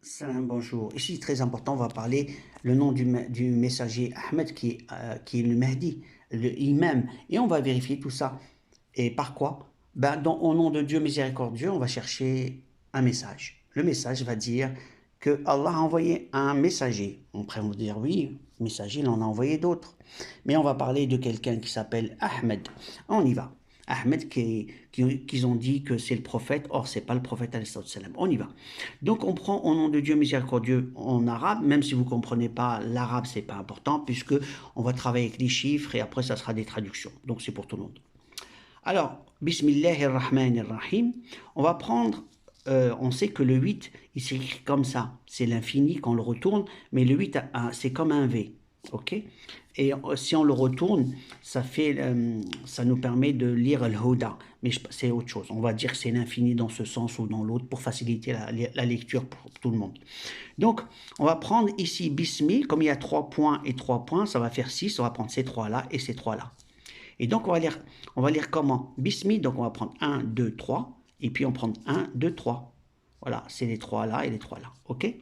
Salam, bonjour. Ici, très important, on va parler le nom du messager Ahmed qui est le Mahdi, le imam. Et on va vérifier tout ça. Et par quoi? Au nom de Dieu miséricordieux, on va chercher un message. Le message va dire que Allah a envoyé un messager. On va dire oui, messager, il en a envoyé d'autres. Mais on va parler de quelqu'un qui s'appelle Ahmed. On y va. Ahmed qu'ils ont dit que c'est le prophète, or c'est pas le prophète alayhi salam. On y va. Donc on prend au nom de Dieu miséricordieux en arabe, même si vous ne comprenez pas l'arabe, c'est pas important, puisque on va travailler avec les chiffres et après ça sera des traductions. Donc c'est pour tout le monde. Alors, Bismillahirrahmanirrahim, on va prendre, on sait que le 8, il s'écrit comme ça, c'est l'infini quand on le retourne, mais le 8, c'est comme un V, ok? Et si on le retourne, ça nous permet de lire le Huda, mais c'est autre chose. On va dire que c'est l'infini dans ce sens ou dans l'autre pour faciliter la lecture pour tout le monde. Donc, on va prendre ici Bismi, comme il y a 3 points et 3 points, ça va faire 6, on va prendre ces 3-là et ces 3-là. Et donc, on va lire comment? Bismi, donc on va prendre 1, 2, 3, et puis on prend 1, 2, 3. Voilà, c'est les 3 là et les 3 là, ok?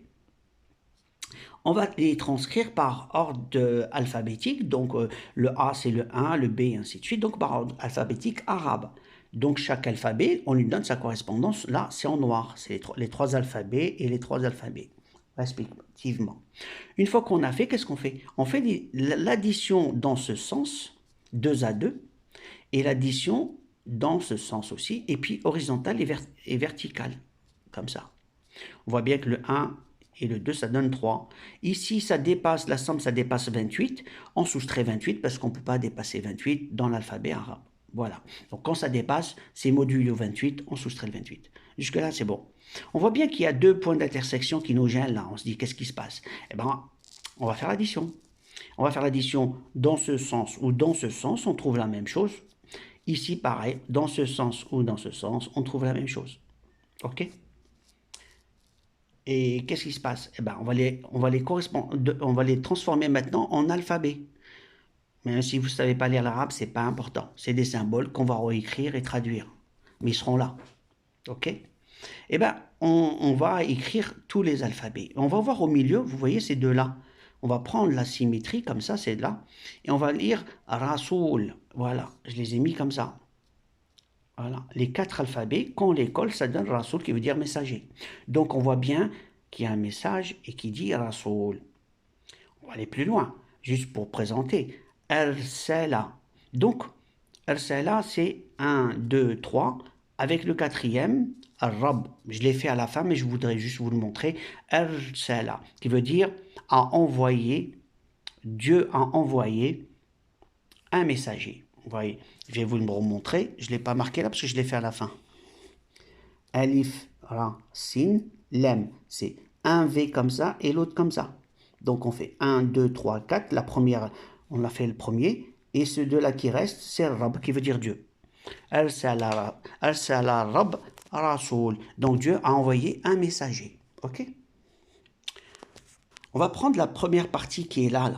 On va les transcrire par ordre alphabétique, donc le A c'est le 1, le B et ainsi de suite, donc par ordre alphabétique arabe. Donc chaque alphabet, on lui donne sa correspondance, là c'est en noir, c'est les 3 alphabets et les 3 alphabets, respectivement. Une fois qu'on a fait, qu'est-ce qu'on fait? On fait l'addition dans ce sens, 2 à 2, et l'addition dans ce sens aussi, et puis horizontale et verticale, comme ça. On voit bien que le 1 et le 2, ça donne 3. Ici, ça dépasse, la somme, ça dépasse 28. On soustrait 28 parce qu'on ne peut pas dépasser 28 dans l'alphabet arabe. Voilà. Donc quand ça dépasse, c'est modulé au 28, on soustrait le 28. Jusque-là, c'est bon. On voit bien qu'il y a 2 points d'intersection qui nous gênent là. On se dit, qu'est-ce qui se passe? Eh bien, on va faire l'addition. On va faire l'addition dans ce sens ou dans ce sens, on trouve la même chose. Ici, pareil, dans ce sens ou dans ce sens, on trouve la même chose. OK? Et qu'est-ce qui se passe? Eh ben, on va les transformer maintenant en alphabet. Même si vous ne savez pas lire l'arabe, c'est pas important. C'est des symboles qu'on va réécrire et traduire. Mais ils seront là. OK? Eh bien, on va écrire tous les alphabets. On va voir au milieu, vous voyez ces deux-là. On va prendre la symétrie, comme ça, c'est là. Et on va lire Rasoul. Voilà, je les ai mis comme ça. Voilà, les 4 alphabets, quand on les colle, ça donne Rasoul qui veut dire messager. Donc on voit bien qu'il y a un message et qui dit Rasoul. On va aller plus loin, juste pour présenter. Ersela. Donc, Ersela, c'est 1, 2, 3, avec le quatrième, Ar-Rab. Je l'ai fait à la fin, mais je voudrais juste vous le montrer. Ersela, qui veut dire a envoyé, Dieu a envoyé un messager. Vous voyez, je vais vous le montrer. Je ne l'ai pas marqué là parce que je l'ai fait à la fin. Alif, Ra, Sin, Lem. C'est un V comme ça et l'autre comme ça. Donc on fait 1, 2, 3, 4. La première, on l'a fait le premier. Et ce deux-là qui reste, c'est Rab qui veut dire Dieu. Arsala Rab Rasoul. Donc Dieu a envoyé un messager. Ok? On va prendre la première partie qui est là.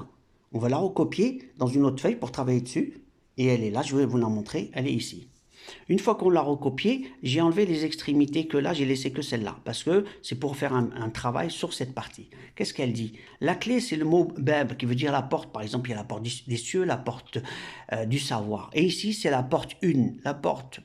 On va la recopier dans une autre feuille pour travailler dessus. Et elle est là, je vais vous la montrer. Elle est ici. Une fois qu'on l'a recopié, j'ai enlevé les extrémités que là, j'ai laissé que celle-là, parce que c'est pour faire un travail sur cette partie. Qu'est-ce qu'elle dit? La clé, c'est le mot bab, qui veut dire la porte. Par exemple, il y a la porte des cieux, la porte du savoir. Et ici, c'est la porte 1. La porte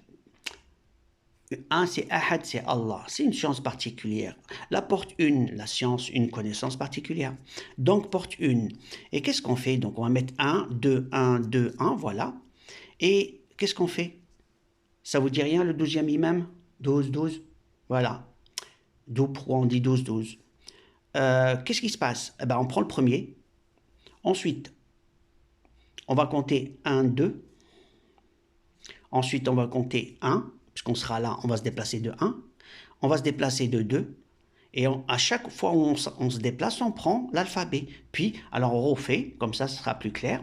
1, c'est Ahad, c'est Allah. C'est une science particulière. La porte 1, la science, une connaissance particulière. Donc, porte 1. Et qu'est-ce qu'on fait? Donc, on va mettre 1, 2, 1, 2, 1, voilà. Et qu'est-ce qu'on fait? Ça vous dit rien, le 12e imam? 12, 12. Voilà. 12, pourquoi on dit 12, 12? Qu'est-ce qui se passe? Eh ben, on prend le premier. Ensuite, on va compter 1, 2. Ensuite, on va compter 1, puisqu'on sera là, on va se déplacer de 1. On va se déplacer de 2. Et à chaque fois où on se déplace, on prend l'alphabet. Puis, alors on refait, comme ça, ce sera plus clair.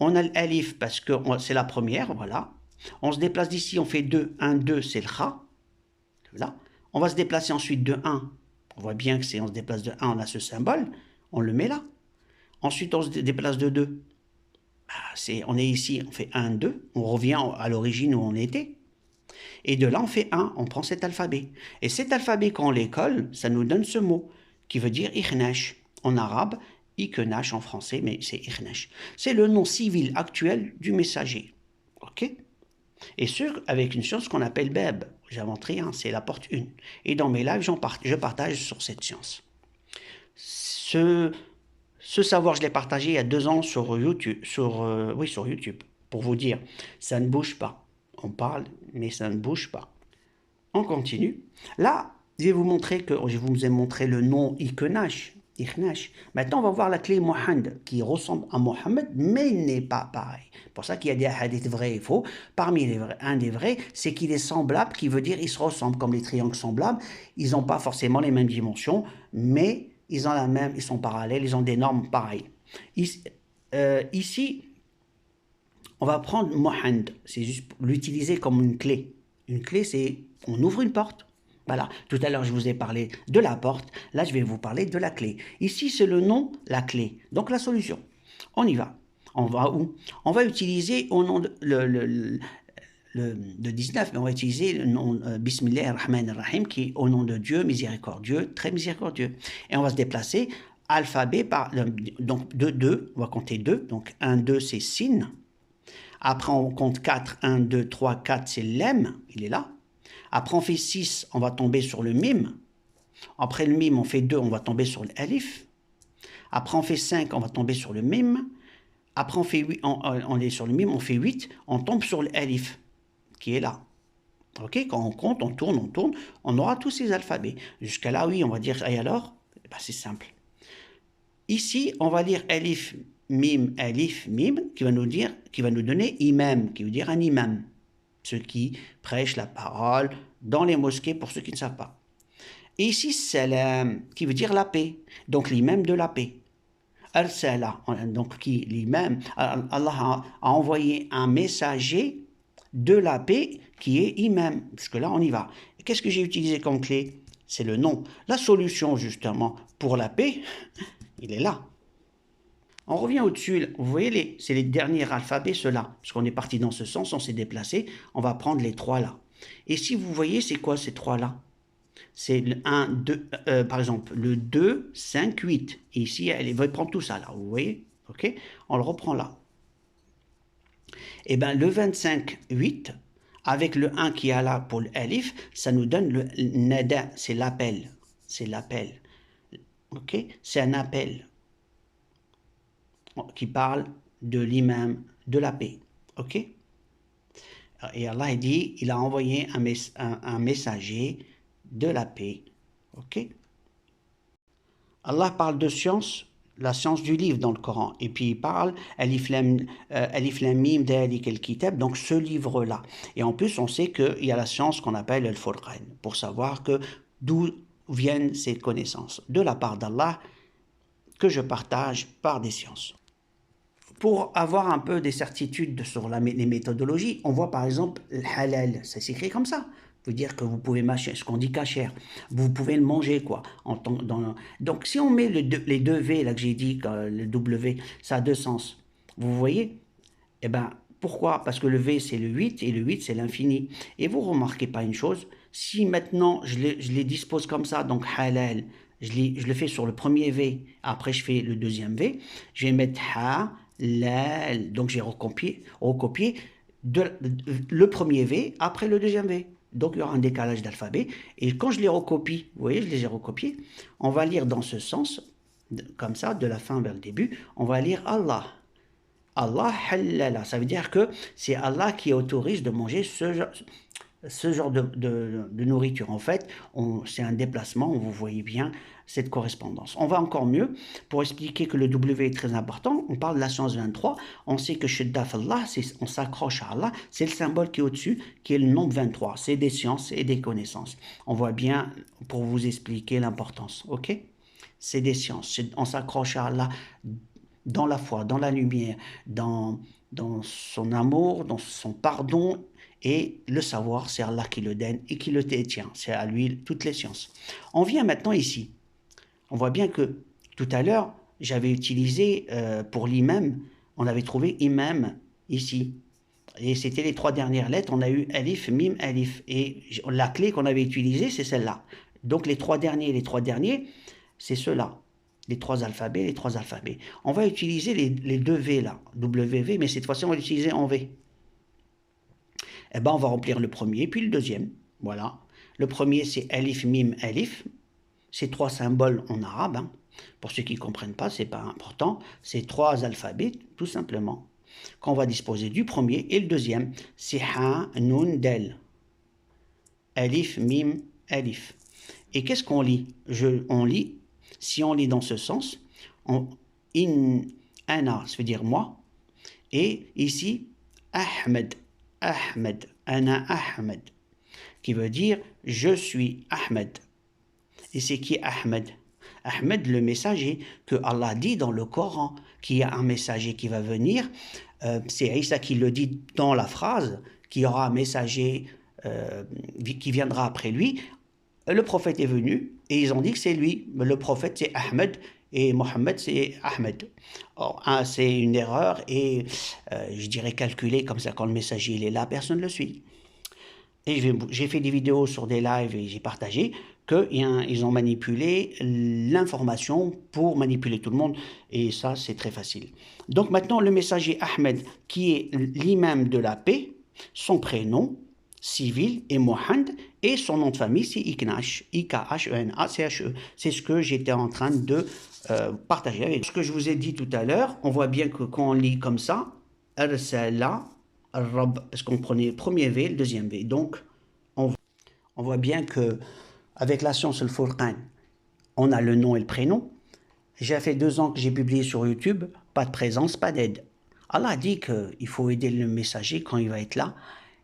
On a l'alif parce que c'est la première, voilà. On se déplace d'ici, on fait 2, 1, 2, c'est le Kha. Là. On va se déplacer ensuite de 1. On voit bien que si on se déplace de 1, on a ce symbole. On le met là. Ensuite, on se déplace de 2. On est ici, on fait 1, 2. On revient à l'origine où on était. Et de là, on fait 1. On prend cet alphabet. Et cet alphabet, quand on l'école, ça nous donne ce mot qui veut dire Ikhnash en arabe, Ikenash en français, mais c'est Ikhnash. C'est le nom civil actuel du messager. Ok? Et sûr, avec une science qu'on appelle Bab. J'invente rien, c'est la porte 1. Et dans mes lives, je partage sur cette science. Ce savoir, je l'ai partagé il y a 2 ans sur YouTube, sur YouTube, pour vous dire, ça ne bouge pas. On parle, mais ça ne bouge pas. On continue. Là, je vais vous montrer que je vous ai montré le nom Ikenash. Maintenant, on va voir la clé Mohammed, qui ressemble à Mohammed, mais il n'est pas pareil. Pour ça qu'il y a des hadiths vrais et faux. Parmi les vrais, un des vrais, c'est qu'il est semblable, qui veut dire ils se ressemblent, comme les triangles semblables. Ils n'ont pas forcément les mêmes dimensions, mais ils sont parallèles, ils ont des normes pareilles. Ici, on va prendre Mohammed, c'est juste l'utiliser comme une clé. Une clé, c'est on ouvre une porte. Voilà, tout à l'heure je vous ai parlé de la porte, là je vais vous parler de la clé. Ici c'est le nom, la clé, donc la solution. On y va. On va où? On va utiliser au nom de le 19, mais on va utiliser le nom Bismillah ar-Rahman ar-Rahim qui est au nom de Dieu miséricordieux, très miséricordieux. Et on va se déplacer alphabet par, donc de 2, on va compter 2, donc 1, 2 c'est Sin. Après on compte 4, 1, 2, 3, 4 c'est Lem, il est là. Après, on fait 6, on va tomber sur le mime. Après le mime, on fait 2, on va tomber sur l'alif. Après, on fait 5, on va tomber sur le mime. Après, on fait 8, on est sur le mime, on fait 8, on tombe sur l'alif, qui est là. Ok, quand on compte, on tourne, on aura tous ces alphabets. Jusqu'à là, oui, on va dire, et alors? Ben, c'est simple. Ici, on va lire alif, mime, qui va nous donner imam, qui veut dire un imam. Ceux qui prêchent la parole dans les mosquées pour ceux qui ne savent pas. Et ici, salam, qui veut dire la paix. Donc l'imam de la paix. Arsala, donc qui l'imam, Allah a envoyé un messager de la paix qui est imam. Parce que là, on y va. Qu'est-ce que j'ai utilisé comme clé? C'est le nom. La solution, justement, pour la paix, il est là. On revient au-dessus, vous voyez, c'est les derniers alphabets, ceux-là. Parce qu'on est parti dans ce sens, on s'est déplacé, on va prendre les 3 là. Et si vous voyez, c'est quoi ces 3 là? C'est le 1, 2, par exemple, le 2, 5, 8. Et ici, elle va prendre tout ça là, vous voyez? Ok? On le reprend là. Et bien, le 25, 8, avec le 1 qui est là pour l'alif, ça nous donne le nada, c'est l'appel. C'est l'appel. Ok? C'est un appel qui parle de l'imam de la paix. Ok? Et Allah dit, il a envoyé un messager de la paix. Ok? Allah parle de science, la science du livre dans le Coran. Et puis il parle Alif Lam Mim Dalik al-Kitab, donc ce livre-là. Et en plus, on sait qu'il y a la science qu'on appelle Al-Furqan, pour savoir que d'où viennent ces connaissances. De la part d'Allah, que je partage par des sciences. Pour avoir un peu des certitudes sur les méthodologies, on voit par exemple le halal, ça s'écrit comme ça. Ça veut dire que vous pouvez mâcher, ce qu'on dit kasher, vous pouvez le manger quoi. Donc si on met les 2 V là que j'ai dit, le W, ça a 2 sens. Vous voyez? Eh bien, pourquoi? Parce que le V c'est le 8 et le 8 c'est l'infini. Et vous remarquez pas une chose, si maintenant je les dispose comme ça, donc halal, je le fais sur le premier V, après je fais le deuxième V, je vais mettre ha, lal, donc j'ai recopié le premier V après le deuxième V. Donc il y aura un décalage d'alphabet. Et quand je les recopie, vous voyez, je les ai recopiés, on va lire dans ce sens, comme ça, de la fin vers le début, on va lire Allah. Allah halala, ça veut dire que c'est Allah qui autorise de manger ce genre de nourriture. En fait, c'est un déplacement, vous voyez bien cette correspondance. On va encore mieux, pour expliquer que le W est très important, on parle de la science 23, on sait que Shiddaf Allah, on s'accroche à Allah, c'est le symbole qui est au-dessus, qui est le nombre 23, c'est des sciences et des connaissances. On voit bien, pour vous expliquer l'importance, ok? C'est des sciences, on s'accroche à Allah dans la foi, dans la lumière, dans son amour, dans son pardon. Et le savoir, c'est Allah qui le donne et qui le détient. C'est à lui toutes les sciences. On vient maintenant ici. On voit bien que tout à l'heure, j'avais utilisé pour l'imam, on avait trouvé imam ici. Et c'était les 3 dernières lettres. On a eu alif, mim, alif. Et la clé qu'on avait utilisée, c'est celle-là. Donc les 3 derniers, c'est ceux-là. Les trois alphabets, les trois alphabets. On va utiliser les deux V là, WV, mais cette fois-ci, on va l'utiliser en V. Eh ben, on va remplir le premier, puis le deuxième. Voilà. Le premier, c'est Alif, Mim, Alif. C'est trois symboles en arabe. Hein. Pour ceux qui ne comprennent pas, ce n'est pas important. C'est trois alphabets, tout simplement, qu'on va disposer du premier. Et le deuxième, c'est Ha, Nun, Del. Alif, Mim, Alif. Et qu'est-ce qu'on lit? On lit, si on lit dans ce sens, Ana, ça veut dire moi. Et ici, Ahmed, Ahmed, Ana Ahmed, qui veut dire je suis Ahmed. Et c'est qui Ahmed? Ahmed, le messager que Allah dit dans le Coran, qu'il y a un messager qui va venir. C'est Isa qui le dit dans la phrase, qu'il y aura un messager qui viendra après lui. Le prophète est venu et ils ont dit que c'est lui. Le prophète c'est Ahmed et Mohammed c'est Ahmed. Or, c'est une erreur et je dirais calculée comme ça quand le messager il est là, personne ne le suit. Et j'ai fait des vidéos sur des lives et j'ai partagé qu'ils ont manipulé l'information pour manipuler tout le monde. Et ça, c'est très facile. Donc maintenant, le messager Ahmed, qui est l'imam de la paix, son prénom civil est Mohand et son nom de famille, c'est Iknash, I-K-H-E-N-A-C-H-E. C'est ce que j'étais en train de partager avec vous. Ce que je vous ai dit tout à l'heure, on voit bien que quand on lit comme ça, Arsala, Rab, parce qu'on prenait le premier V, le deuxième V. Donc, on voit bien que avec la science, le Furqan, on a le nom et le prénom. J'ai fait 2 ans que j'ai publié sur YouTube, pas de présence, pas d'aide. Allah dit qu'il faut aider le messager quand il va être là,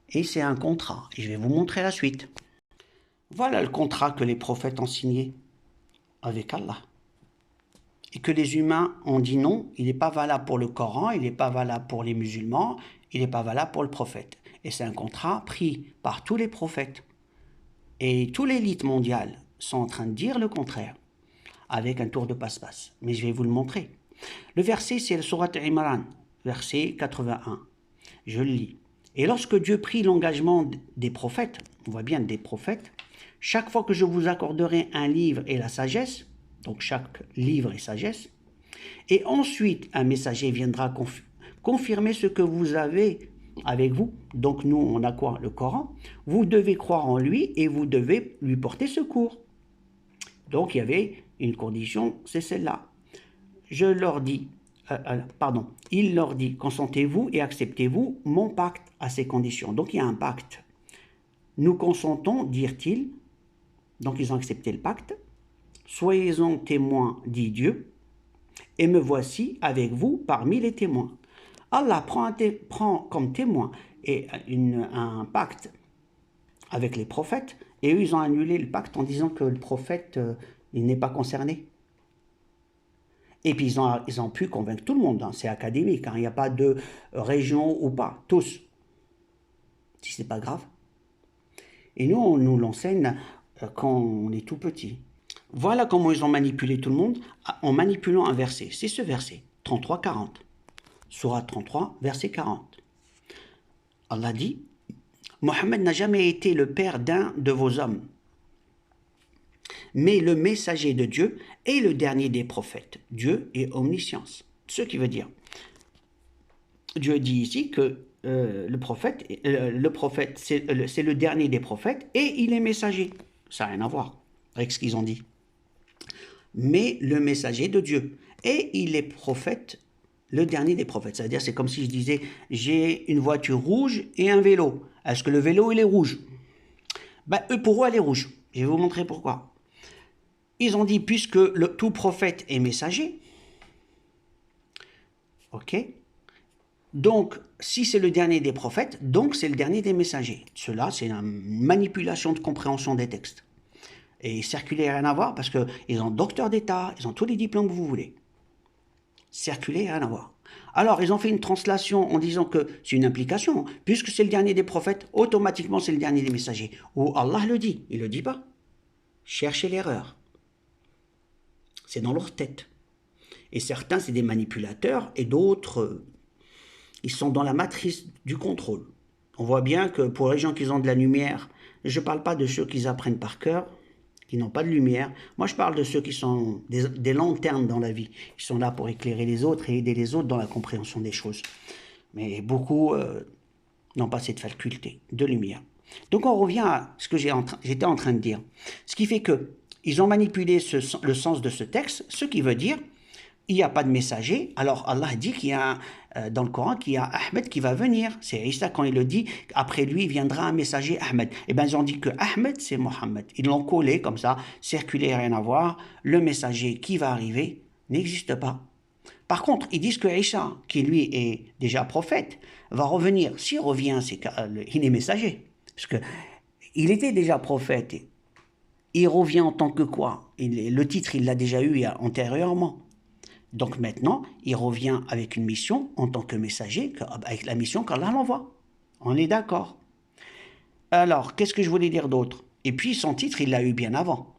et c'est un contrat. Et je vais vous montrer la suite. Voilà le contrat que les prophètes ont signé avec Allah. Et que les humains ont dit non, il n'est pas valable pour le Coran, il n'est pas valable pour les musulmans, il n'est pas valable pour le prophète. Et c'est un contrat pris par tous les prophètes. Et toute l'élite mondiale sont en train de dire le contraire, avec un tour de passe-passe. Mais je vais vous le montrer. Le verset, c'est le Surat Imran, verset 81. Je le lis. Et lorsque Dieu prit l'engagement des prophètes, on voit bien des prophètes, chaque fois que je vous accorderai un livre et la sagesse, donc chaque livre et sagesse, et ensuite un messager viendra confirmer ce que vous avez avec vous, donc nous on a quoi? Le Coran. Vous devez croire en lui et vous devez lui porter secours. Donc il y avait une condition, c'est celle-là. Je leur dis, il leur dit, consentez-vous et acceptez-vous mon pacte à ces conditions. Donc il y a un pacte. Nous consentons, dirent-ils, donc ils ont accepté le pacte. Soyez-en témoins, dit Dieu, et me voici avec vous parmi les témoins. Allah prend comme témoin un pacte avec les prophètes, et eux, ils ont annulé le pacte en disant que le prophète, il n'est pas concerné. Et puis, ils ont pu convaincre tout le monde, hein, c'est académique, hein, il n'y a pas de région ou pas, tous. Si ce n'est pas grave. Et nous, on nous l'enseigne quand on est tout petit. Voilà comment ils ont manipulé tout le monde en manipulant un verset. C'est ce verset, 33-40. Sourate 33, verset 40. Allah dit, Mohammed n'a jamais été le père d'un de vos hommes, mais le messager de Dieu est le dernier des prophètes. Dieu est omniscience. Ce qui veut dire, Dieu dit ici que le prophète c'est le dernier des prophètes et il est messager. Ça n'a rien à voir avec ce qu'ils ont dit. Mais le messager de Dieu. Et il est prophète, le dernier des prophètes. C'est-à-dire, c'est comme si je disais, j'ai une voiture rouge et un vélo. Est-ce que le vélo, il est rouge? Ben, pour eux, elle est rouge. Je vais vous montrer pourquoi. Ils ont dit, puisque tout prophète est messager, ok? Donc, si c'est le dernier des prophètes, donc c'est le dernier des messagers. Cela, c'est une manipulation de compréhension des textes. Et circuler, rien à voir, parce qu'ils ont docteur d'État, ils ont tous les diplômes que vous voulez. Circuler, rien à voir. Alors, ils ont fait une translation en disant que c'est une implication, puisque c'est le dernier des prophètes, automatiquement c'est le dernier des messagers. Ou Allah le dit, il ne le dit pas. Cherchez l'erreur. C'est dans leur tête. Et certains, c'est des manipulateurs, et d'autres, ils sont dans la matrice du contrôle. On voit bien que pour les gens qui ont de la lumière, je ne parle pas de ceux qui apprennent par cœur, qui n'ont pas de lumière. Moi, je parle de ceux qui sont des lanternes dans la vie. Ils sont là pour éclairer les autres et aider les autres dans la compréhension des choses. Mais beaucoup n'ont pas cette faculté de lumière. Donc on revient à ce que j'étais en train de dire. Ce qui fait que ils ont manipulé le sens de ce texte, ce qui veut dire il n'y a pas de messager. Alors Allah dit qu'il y a dans le Coran qu'il y a Ahmed qui va venir. C'est Isa quand il le dit, après lui viendra un messager Ahmed. Eh bien ils ont dit que Ahmed c'est Mohammed. Ils l'ont collé comme ça, circulé, rien à voir. Le messager qui va arriver n'existe pas. Par contre, ils disent que Isa, qui lui est déjà prophète, va revenir. S'il revient, c'est qu'il est messager. Parce que il était déjà prophète. Il revient en tant que quoi? Le titre, il l'a déjà eu antérieurement. Donc maintenant, il revient avec une mission en tant que messager, avec la mission qu'Allah l'envoie. On est d'accord. Alors, qu'est-ce que je voulais dire d'autre? Et puis, son titre, il l'a eu bien avant.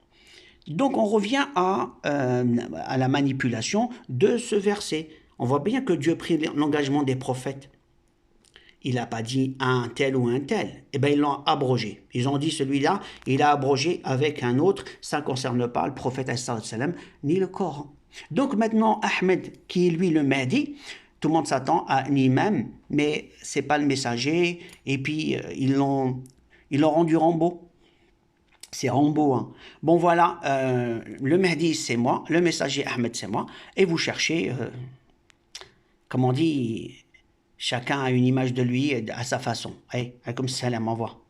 Donc, on revient à la manipulation de ce verset. On voit bien que Dieu a pris l'engagement des prophètes. Il n'a pas dit un tel ou un tel. Eh bien, ils l'ont abrogé. Ils ont dit celui-là, il a abrogé avec un autre. Ça ne concerne pas le prophète ni le Coran. Donc maintenant, Ahmed, qui est lui le Mahdi, tout le monde s'attend à un imam, mais ce n'est pas le messager. Et puis, ils l'ont rendu Rambo. C'est Rambo. Hein. Bon, voilà, le Mahdi, c'est moi. Le messager Ahmed, c'est moi. Et vous cherchez, comme on dit, chacun a une image de lui à sa façon. Allez, comme salam, au revoir.